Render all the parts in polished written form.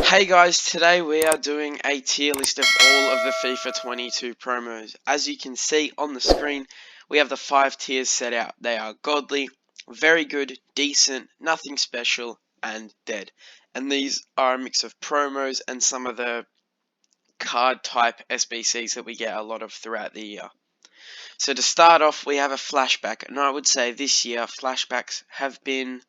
Hey guys, today we are doing a tier list of all of the FIFA 22 promos. As you can see on the screen, we have the 5 tiers set out. They are godly, very good, decent, nothing special, and dead. And these are a mix of promos and some of the card type SBCs that we get a lot of throughout the year. So to start off, we have a flashback, and I would say this year flashbacks have been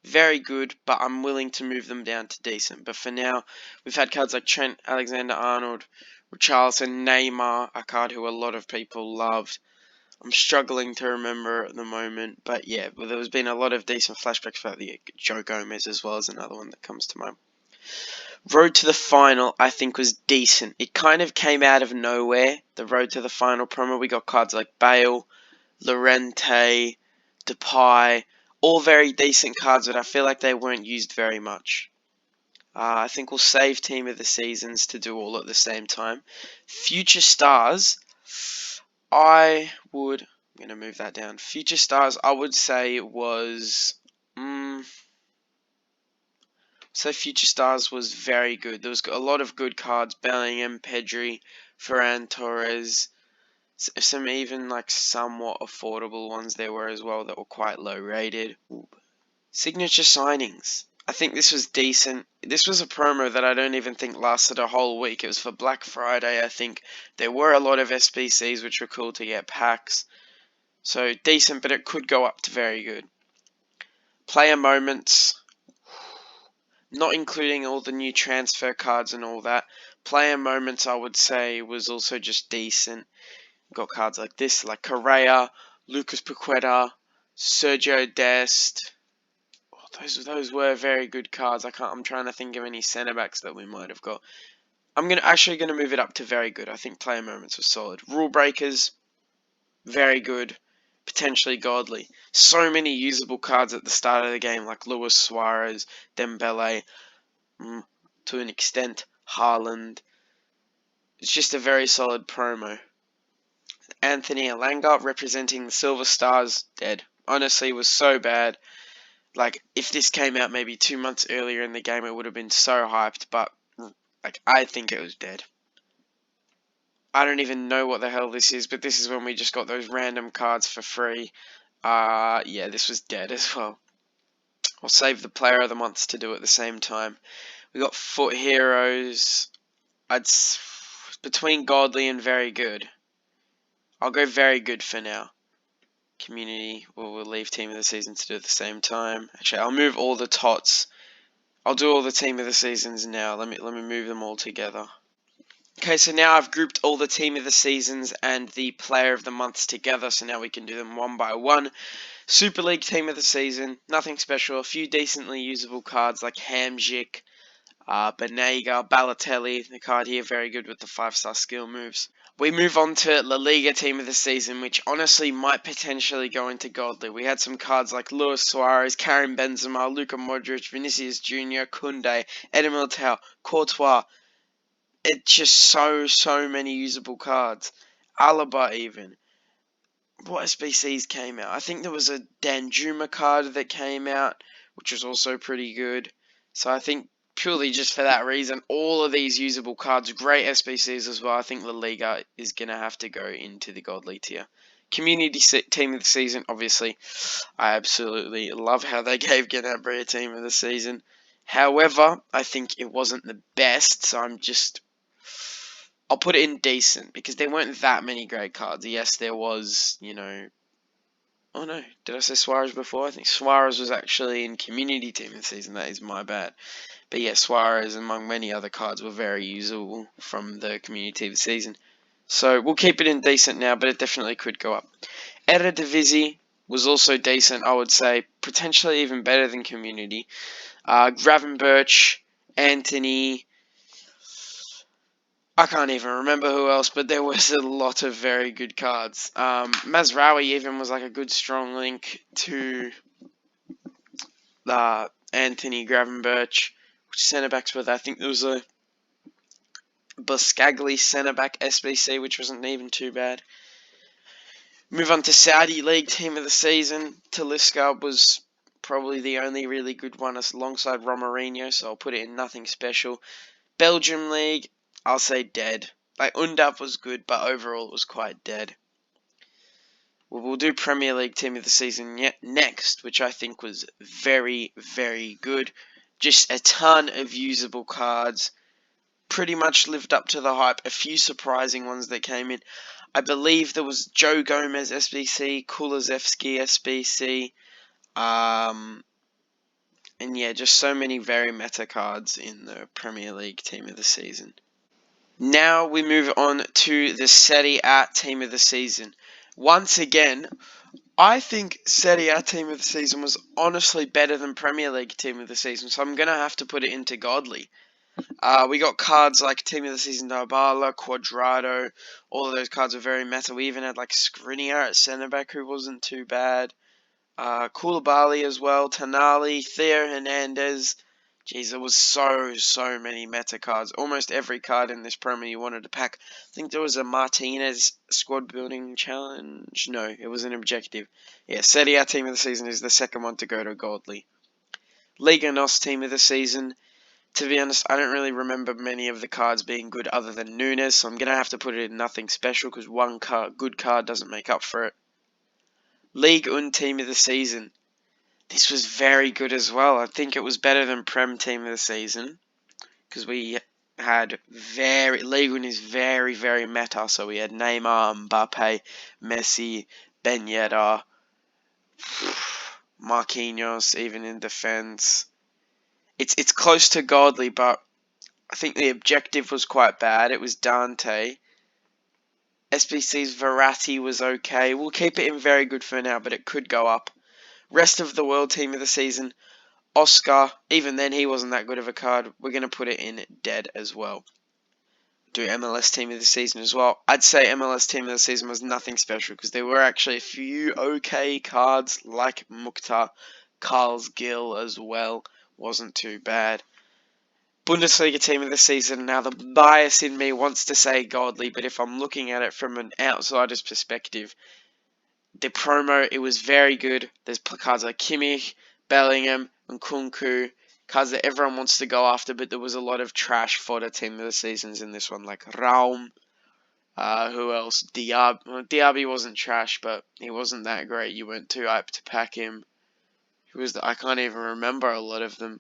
very good, but I'm willing to move them down to decent. But for now, we've had cards like Trent Alexander-Arnold, Richarlison, Neymar, a card who a lot of people loved. I'm struggling to remember at the moment, but yeah, well, there's been a lot of decent flashbacks about the year. Joe Gomez as well as another one that comes to mind. Road to the Final, I think, was decent. It kind of came out of nowhere, the Road to the Final promo. We got cards like Bale, Llorente, Depay, all very decent cards, but I feel like they weren't used very much. I think we'll save Team of the Seasons to do all at the same time. Future Stars, I'm going to move that down. Future Stars, I would say was... So Future Stars was very good. There was a lot of good cards. Bellingham, Pedri, Ferran Torres. Some even like somewhat affordable ones there were as well that were quite low rated. Signature signings. I think this was decent. This was a promo that I don't even think lasted a whole week. It was for Black Friday, I think. There were a lot of SBCs which were cool to get packs. So decent, but it could go up to very good. Player moments. Not including all the new transfer cards and all that. Player moments, I would say, was also just decent. Got cards like this, like Correa, Lucas Paqueta, Sergio Dest. Oh, those were very good cards. I'm trying to think of any centre backs that we might have got. I'm actually gonna move it up to very good. I think player moments was solid. Rule breakers, very good. Potentially godly. So many usable cards at the start of the game, like Luis Suarez, Dembele, to an extent, Haaland. It's just a very solid promo. Anthony Ranga representing the Silver Stars, dead. Honestly, was so bad. Like, if this came out maybe 2 months earlier in the game, it would have been so hyped, but, like, I think it was dead. I don't even know what the hell this is, but this is when we just got those random cards for free. Yeah, this was dead as well. I'll save the Player of the Months to do at the same time. We got Foot Heroes. Between godly and very good. I'll go very good for now. Community, we'll leave Team of the Season to do at the same time. Actually, I'll move all the tots. I'll do all the Team of the Seasons now. Let me move them all together. Okay, so now I've grouped all the Team of the Seasons and the Player of the Months together, so now we can do them one by one. Super League Team of the Season, nothing special. A few decently usable cards like Hamzik, Banega, Balotelli, the card here, very good with the 5-star skill moves. We move on to La Liga Team of the Season, which honestly might potentially go into godly. We had some cards like Luis Suarez, Karim Benzema, Luka Modric, Vinicius Jr., Koundé, Eder Militao, Courtois. It's just so many usable cards. Alaba even. What SBCs came out? I think there was a Danjuma card that came out, which was also pretty good. So I think purely just for that reason, all of these usable cards, great SBCs as well. I think La Liga is going to have to go into the godly tier. Community Team of the Season, obviously. I absolutely love how they gave Gnabry a Team of the Season. However, I think it wasn't the best, so I'll put it in decent, because there weren't that many great cards. Yes, there was, oh no, did I say Suarez before? I think Suarez was actually in Community Team of the Season. That is my bad. But yeah, Suarez, among many other cards, were very usable from the Community Team of the Season. So we'll keep it in decent now, but it definitely could go up. Eredivisie was also decent, I would say. Potentially even better than Community. Gravenberch, Anthony... I can't even remember who else, but there was a lot of very good cards. Mazraoui even was like a good strong link to Anthony Gravenberch. Which centre backs were there? I think there was a Buscagli centre back SBC, which wasn't even too bad. Move on to Saudi League Team of the Season. Talisca was Probably the only really good one is alongside Romarinho, so I'll put it in nothing special. Belgium League, I'll say dead. Like, Undaf was good, but overall it was quite dead. We'll do Premier League Team of the Season next, which I think was very, very good. Just a ton of usable cards. Pretty much lived up to the hype. A few surprising ones that came in. I believe there was Joe Gomez SBC, Kulusevski SBC, and yeah, just so many very meta cards in the Premier League Team of the Season. Now we move on to the Serie A Team of the Season. Once again, I think Serie A Team of the Season was honestly better than Premier League Team of the Season, so I'm going to have to put it into Godly. We got cards like Team of the Season Dybala, Quadrado, all of those cards are very meta. We even had like Skriniar at centre back, who wasn't too bad. Koulibaly as well, Tonali, Theo Hernandez. Jeez, there was so many meta cards. Almost every card in this promo you wanted to pack. I think there was a Martinez squad building challenge. No, it was an objective. Yeah, Serie A Team of the Season is the second one to go to Godly. Liga NOS Team of the Season. To be honest, I don't really remember many of the cards being good other than Nunes, so I'm going to have to put it in nothing special because one good card doesn't make up for it. League Un Team of the Season. This was very good as well. I think it was better than Prem Team of the Season because we had League Un is very, very meta, so we had Neymar, Mbappe, Messi, Ben Yedder, Marquinhos, even in defense. It's close to godly, but I think the objective was quite bad. It was Dante. SBC's Verratti was okay. We'll keep it in very good for now, but it could go up. Rest of the world Team of the Season. Oscar, even then he wasn't that good of a card. We're going to put it in dead as well. Do MLS Team of the Season as well. I'd say MLS Team of the Season was nothing special because there were actually a few okay cards like Mukhtar, Carl's Gill as well. Wasn't too bad. Bundesliga Team of the Season. Now the bias in me wants to say godly, but if I'm looking at it from an outsider's perspective, the promo, it was very good. There's cards like Kimmich, Bellingham, and Kunku, cards that everyone wants to go after, but there was a lot of trash fodder Team of the Seasons in this one, like Raum, who else? Diaby. Well, Diaby wasn't trash, but he wasn't that great. You weren't too hyped to pack him. I can't even remember a lot of them.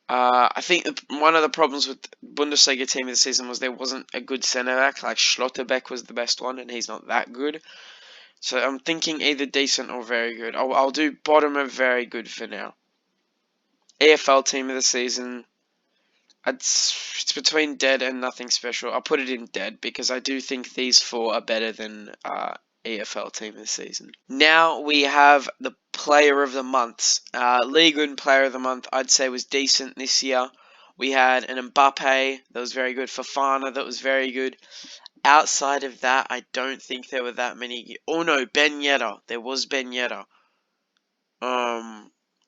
I think one of the problems with Bundesliga Team of the Season was there wasn't a good centre back. Like Schlotterbeck was the best one, and he's not that good. So I'm thinking either decent or very good. I'll do bottom of very good for now. AFL Team of the Season. It's between dead and nothing special. I'll put it in dead because I do think these four are better than EFL Team of the Season. Now we have the Player of the Months. League One Player of the Month, I'd say, was decent this year. We had an Mbappe that was very good. Fofana that was very good. Outside of that, I don't think there were that many. Oh no, Ben Yedder. There was Ben Yedder.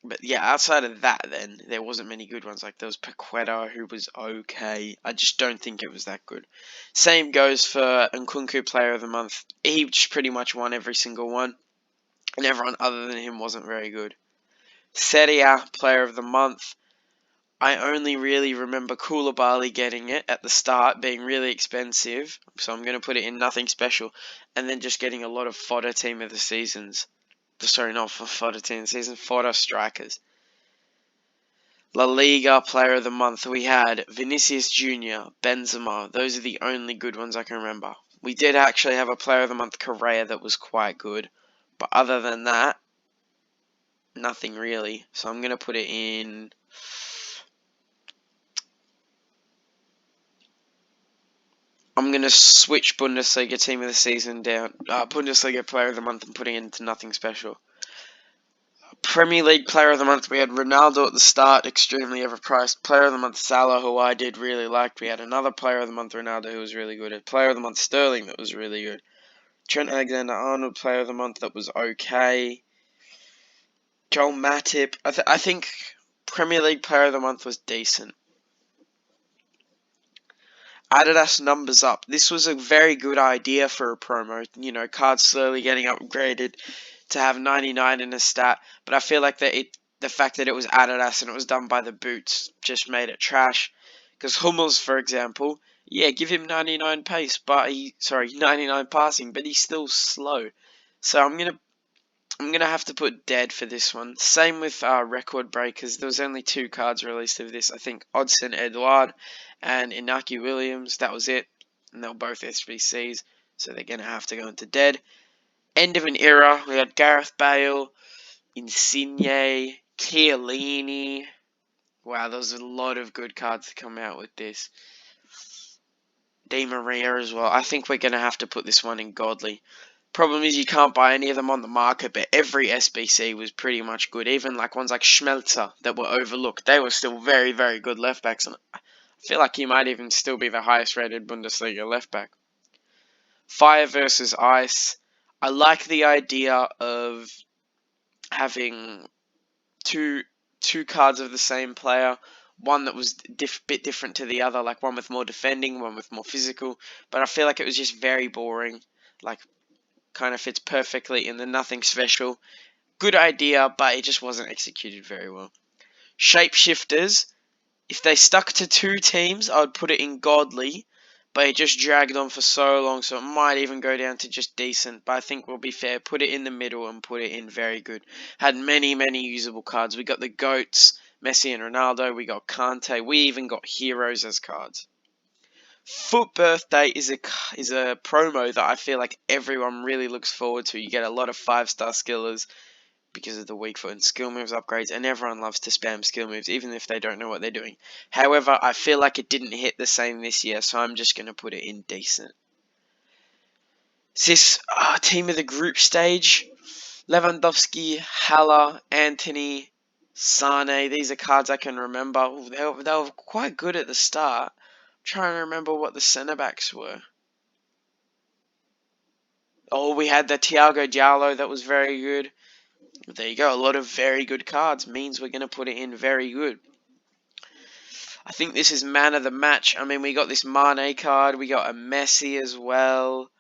But yeah, outside of that, then there wasn't many good ones. Like there was Paqueta, who was okay. I just don't think it was that good. Same goes for Nkunku Player of the Month. He just pretty much won every single one, and everyone other than him wasn't very good. Serie A Player of the Month. I only really remember Koulibaly getting it at the start, being really expensive, so I'm going to put it in nothing special, and then just getting a lot of fodder Team of the Seasons. Sorry, not for fodder Team of the Season, fodder strikers. La Liga Player of the Month, we had Vinicius Jr., Benzema. Those are the only good ones I can remember. We did actually have a Player of the Month, Correa, that was quite good, but other than that, nothing really. So I'm going to put it in... I'm going to switch Bundesliga Team of the Season down, Bundesliga Player of the Month, and putting it into nothing special. Premier League Player of the Month, we had Ronaldo at the start, extremely overpriced. Player of the Month, Salah, who I did really like. We had another Player of the Month, Ronaldo, who was really good. A Player of the Month, Sterling, that was really good. Trent Alexander-Arnold, Player of the Month, that was okay. Joel Matip, I think Premier League Player of the Month was decent. Adidas numbers up. This was a very good idea for a promo. You know, cards slowly getting upgraded. to have 99 in a stat, but I feel like the fact that it was Adidas and it was done by the Boots just made it trash. Because Hummels, for example, yeah, give him 99 pace, but 99 passing, but he's still slow. So I'm gonna have to put dead for this one. Same with record breakers. There was only 2 cards released of this. I think Odson Edouard and Inaki Williams. That was it, and they were both SBCs, so they're gonna have to go into dead. End of an era. We had Gareth Bale, Insigne, Chiellini. Wow, there was a lot of good cards to come out with this. Di Maria as well. I think we're gonna have to put this one in godly. Problem is you can't buy any of them on the market, but every SBC was pretty much good. Even like ones like Schmelzer that were overlooked, they were still very, very good left backs. And I feel like he might even still be the highest rated Bundesliga left back. Fire versus Ice. I like the idea of having two cards of the same player. One that was bit different to the other, like one with more defending, one with more physical. But I feel like it was just very boring. Like, kind of fits perfectly in the nothing special. Good idea, but it just wasn't executed very well. Shapeshifters, if they stuck to 2 teams, I would put it in godly, but it just dragged on for so long, so it might even go down to just decent. But I think we'll be fair, put it in the middle and put it in very good. Had many, many usable cards. We got the GOATs, Messi and Ronaldo. We got Kante. We even got heroes as cards. Foot Birthday is a promo that I feel like everyone really looks forward to. You get a lot of 5-star skillers because of the weak foot and skill moves upgrades, and everyone loves to spam skill moves even if they don't know what they're doing. However, I feel like it didn't hit the same this year, so I'm just going to put it in decent. Is this team of the group stage? Lewandowski, Haller, Antony, Sane. These are cards I can remember. Ooh, they were quite good at the start. Trying to remember what the centre backs were. Oh, we had the Thiago Diallo that was very good. There you go. A lot of very good cards means we're going to put it in very good. I think this is man of the match. I mean, we got this Mane card. We got a Messi as well.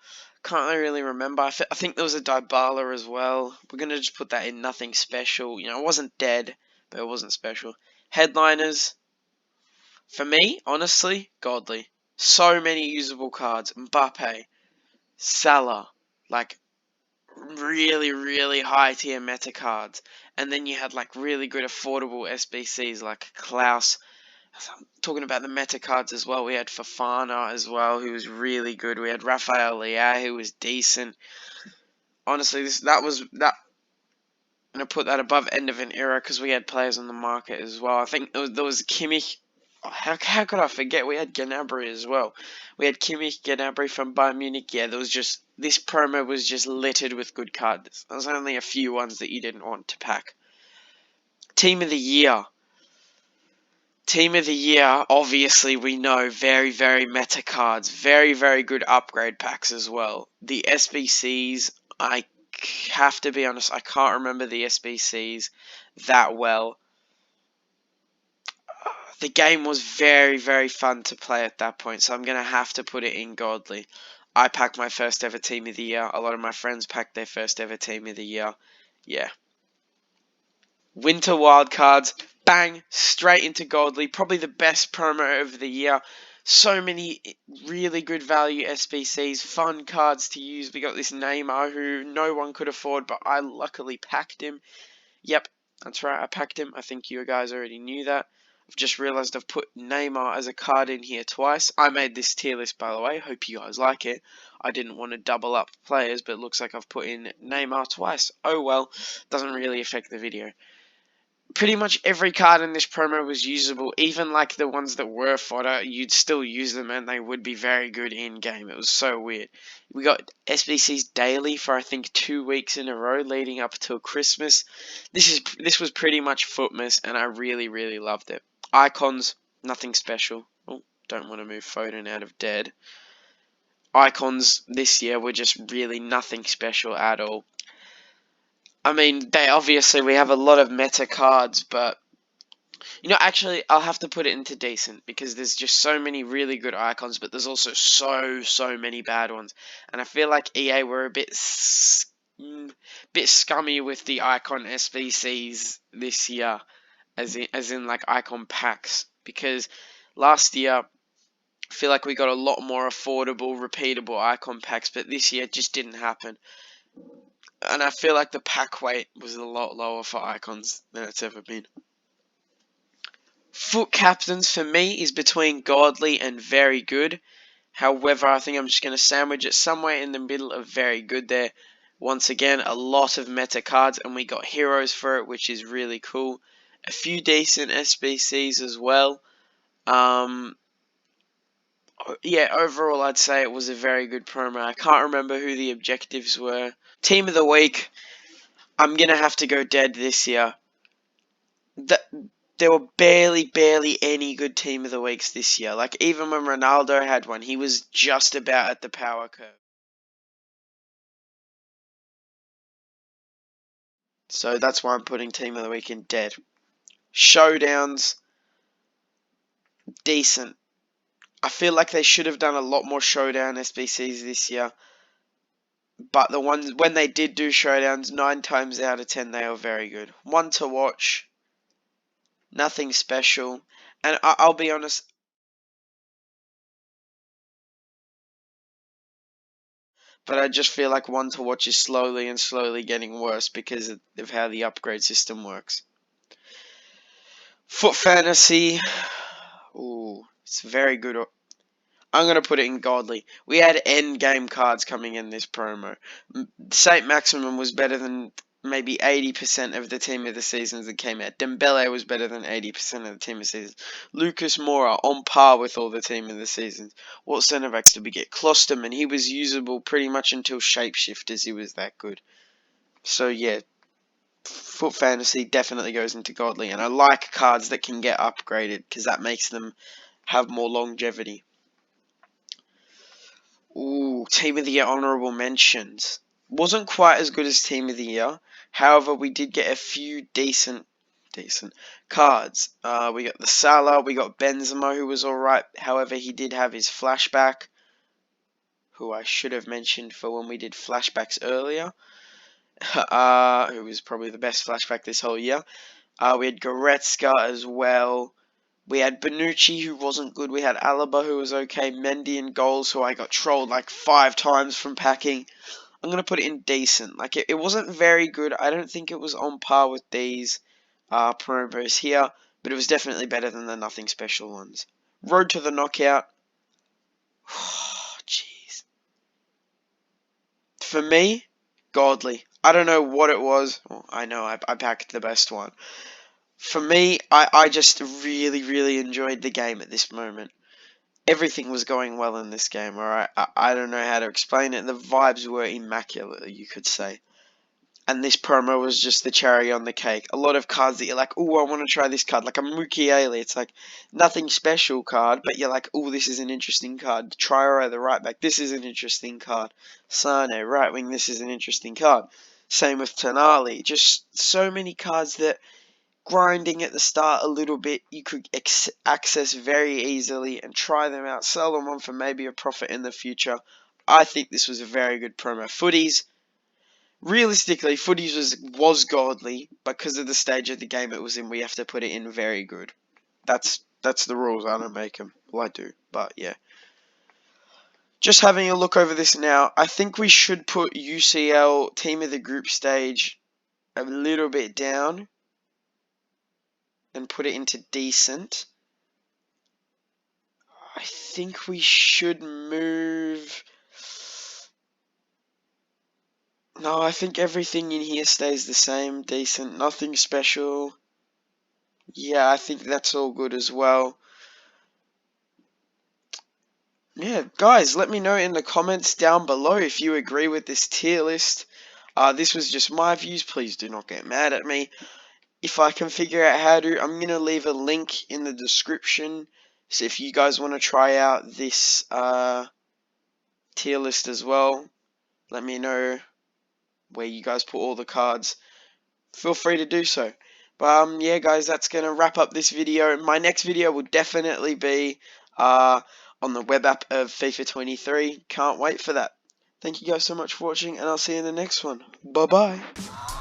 Can't really remember. I think there was a Dybala as well. We're going to just put that in nothing special. You know, it wasn't dead, but it wasn't special. Headliners. For me, honestly, godly. So many usable cards. Mbappe. Salah. Like, really, really high tier meta cards. And then you had like really good affordable SBCs like Klaus. I'm talking about the meta cards as well. We had Fofana as well, who was really good. We had Rafael Leao, who was decent. Honestly, that. I'm gonna put that above end of an era because we had players on the market as well. I think there was Kimmich. Oh, how could I forget? We had Gnabry as well. We had Kimmich, Gnabry from Bayern Munich. Yeah, there was just this promo was just littered with good cards. There was only a few ones that you didn't want to pack. Team of the year. Team of the year, obviously we know very, very meta cards. Very, very good upgrade packs as well. The SBCs, I have to be honest, I can't remember the SBCs that well. The game was very, very fun to play at that point, so I'm going to have to put it in godly. I packed my first ever team of the year. A lot of my friends packed their first ever team of the year. Yeah. Winter wildcards, bang, straight into godly. Probably the best promo of the year. So many really good value SBCs, fun cards to use. We got this Neymar who no one could afford, but I luckily packed him. Yep, that's right, I packed him. I think you guys already knew that. I've just realised I've put Neymar as a card in here twice. I made this tier list, by the way. Hope you guys like it. I didn't want to double up players, but it looks like I've put in Neymar twice. Oh well, doesn't really affect the video. Pretty much every card in this promo was usable, even like the ones that were fodder, you'd still use them and they would be very good in game. It was so weird. We got SBCs daily for I think 2 weeks in a row leading up till Christmas. This was pretty much Footmas and I really, really loved it. Icons, nothing special. Oh, don't want to move Foden out of dead. Icons this year were just really nothing special at all. I mean, we have a lot of meta cards, but you know, actually, I'll have to put it into decent because there's just so many really good icons, but there's also so many bad ones. And I feel like EA were a bit bit scummy with the icon SBCs this year, as in like icon packs, because last year I feel like we got a lot more affordable, repeatable icon packs, but this year it just didn't happen. And I feel like the pack weight was a lot lower for icons than it's ever been. Foot captains for me is between godly and very good. However, I think I'm just going to sandwich it somewhere in the middle of very good there. Once again, a lot of meta cards, and we got heroes for it, which is really cool. A few decent SBCs as well. Yeah, overall, I'd say it was a very good promo. I can't remember who the objectives were. Team of the week, I'm going to have to go dead this year. There were barely any good team of the weeks this year. Like, even when Ronaldo had one, he was just about at the power curve. So that's why I'm putting team of the week in dead. Showdowns, decent. I feel like they should have done a lot more showdown SBCs this year. But the ones, when they did do showdowns, 9 times out of 10, they were very good. One to watch, nothing special. And I'll be honest, but I just feel like one to watch is slowly and slowly getting worse because of how the upgrade system works. Foot fantasy, ooh, it's very good. I'm going to put it in godly. We had end game cards coming in this promo. Saint Maximum was better than maybe 80% of the team of the seasons that came out. Dembele was better than 80% of the team of the seasons. Lucas Moura on par with all the team of the seasons. What centre backs did we get? Klosterman, he was usable pretty much until Shapeshifters. He was that good. So yeah, Foot Fantasy definitely goes into godly, and I like cards that can get upgraded because that makes them have more longevity. Ooh, Team of the Year honorable mentions. Wasn't quite as good as Team of the Year. However, we did get a few decent cards. We got the Salah, we got Benzema, who was alright. However, he did have his flashback, who I should have mentioned for when we did flashbacks earlier. Who was probably the best flashback this whole year. We had Goretzka as well. We had Bonucci, who wasn't good. We had Alaba, who was okay. Mendy in goals, who I got trolled like 5 times from packing. I'm going to put it in decent. Like, it wasn't very good. I don't think it was on par with these promos here, but it was definitely better than the nothing special ones. Road to the knockout. Jeez. For me, godly. I don't know what it was. Well, I know I packed the best one. For me, I just really enjoyed the game at this moment. Everything was going well in this game, alright? I don't know how to explain it. The vibes were immaculate, you could say. And this promo was just the cherry on the cake. A lot of cards that you're like, oh, I want to try this card. Like a Mukiele. It's like nothing special card, but you're like, oh, this is an interesting card. Traore, the right back. This is an interesting card. Sane, right wing. This is an interesting card. Same with Tonali. Just so many cards that grinding at the start a little bit, you could access very easily and try them out, sell them on for maybe a profit in the future. I think this was a very good promo. Footies, realistically, Footies was godly, but because of the stage of the game it was in, we have to put it in very good. That's the rules. I don't make them. Well, I do, but yeah. Just having a look over this now, I think we should put UCL team of the group stage a little bit down and put it into decent. I think we should move. No, I think everything in here stays the same. Decent, nothing special. Yeah, I think that's all good as well. Yeah, guys, let me know in the comments down below if you agree with this tier list. This was just my views. Please do not get mad at me. If I can figure out how to, I'm going to leave a link in the description. So if you guys want to try out this tier list as well, let me know where you guys put all the cards. Feel free to do so. But yeah, guys, that's going to wrap up this video. My next video will definitely be on the web app of FIFA 23. Can't wait for that. Thank you guys so much for watching, and I'll see you in the next one. Bye bye.